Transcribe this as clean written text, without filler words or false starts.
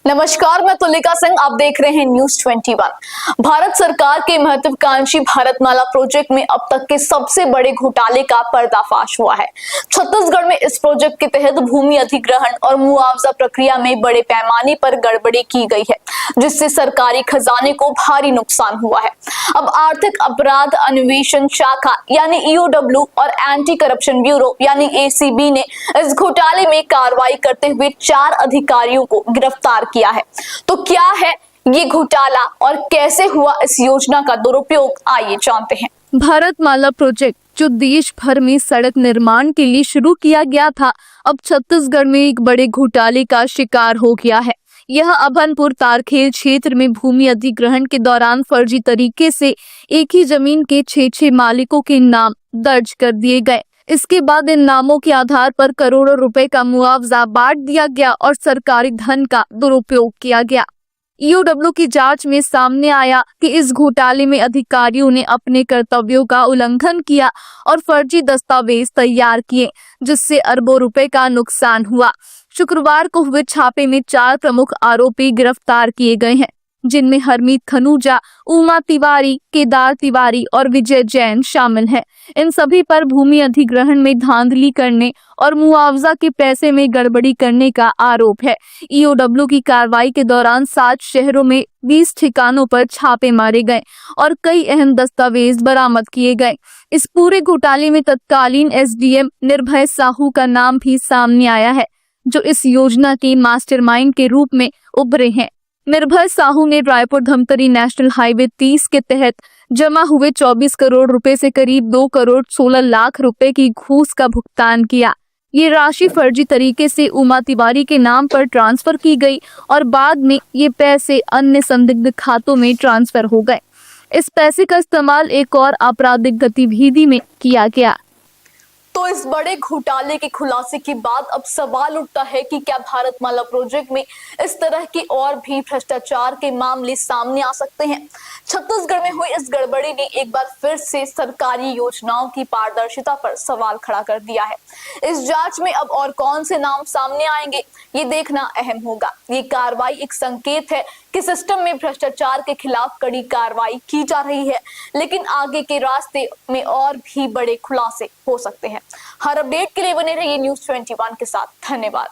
नमस्कार, मैं तुलिका सिंह। आप देख रहे हैं न्यूज 21। भारत सरकार के महत्वाकांक्षी भारतमाला प्रोजेक्ट में अब तक के सबसे बड़े घोटाले का पर्दाफाश हुआ है। छत्तीसगढ़ में इस प्रोजेक्ट के तहत भूमि अधिग्रहण और मुआवजा प्रक्रिया में बड़े पैमाने पर गड़बड़ी की गई है, जिससे सरकारी खजाने को भारी नुकसान हुआ है। अब आर्थिक अपराध अन्वेषण शाखा यानी EOW और एंटी करप्शन ब्यूरो यानी ACB ने इस घोटाले में कार्रवाई करते हुए 4 अधिकारियों को गिरफ्तार किया है। तो क्या है ये घोटाला और कैसे हुआ इस योजना का दुरुपयोग, आइए जानते हैं। भारतमाला प्रोजेक्ट जो देश भर में सड़क निर्माण के लिए शुरू किया गया था, अब छत्तीसगढ़ में एक बड़े घोटाले का शिकार हो गया है। यह अभनपुर तारखेल क्षेत्र में भूमि अधिग्रहण के दौरान फर्जी तरीके से एक ही जमीन के 6 मालिकों के नाम दर्ज कर दिए गए। इसके बाद इन नामों के आधार पर करोड़ों रुपए का मुआवजा बांट दिया गया और सरकारी धन का दुरुपयोग किया गया। EOW की जांच में सामने आया कि इस घोटाले में अधिकारियों ने अपने कर्तव्यों का उल्लंघन किया और फर्जी दस्तावेज तैयार किए, जिससे अरबों रुपए का नुकसान हुआ। शुक्रवार को हुए छापे में 4 प्रमुख आरोपी गिरफ्तार किए गए हैं, जिनमें हरमीत खनूजा, उमा तिवारी, केदार तिवारी और विजय जैन शामिल हैं। इन सभी पर भूमि अधिग्रहण में धांधली करने और मुआवजा के पैसे में गड़बड़ी करने का आरोप है। EOW की कार्रवाई के दौरान 7 शहरों में 20 ठिकानों पर छापे मारे गए और कई अहम दस्तावेज बरामद किए गए। इस पूरे घोटाले में तत्कालीन SDM निर्भय साहू का नाम भी सामने आया है, जो इस योजना के मास्टरमाइंड के रूप में उभरे हैं। निर्भय साहू ने रायपुर धमतरी नेशनल हाईवे 30 के तहत जमा हुए 24 करोड़ रुपए से करीब 2 करोड़ 16 लाख रुपए की घूस का भुगतान किया। ये राशि फर्जी तरीके से उमा तिवारी के नाम पर ट्रांसफर की गई और बाद में ये पैसे अन्य संदिग्ध खातों में ट्रांसफर हो गए। इस पैसे का इस्तेमाल एक और आपराधिक गतिविधि में किया गया। तो इस बड़े घोटाले के खुलासे के बाद अब सवाल उठता है कि क्या भारतमाला प्रोजेक्ट में इस तरह के और भी भ्रष्टाचार के मामले सामने आ सकते हैं। छत्तीसगढ़ में हुई इस गड़बड़ी ने एक बार फिर से सरकारी योजनाओं की पारदर्शिता पर सवाल खड़ा कर दिया है। इस जांच में अब और कौन से नाम सामने आएंगे, ये देखना अहम होगा। ये कार्रवाई एक संकेत है कि सिस्टम में भ्रष्टाचार के खिलाफ कड़ी कार्रवाई की जा रही है, लेकिन आगे के रास्ते में और भी बड़े खुलासे हो सकते हैं। हर अपडेट के लिए बने रहिए न्यूज 21 के साथ। धन्यवाद।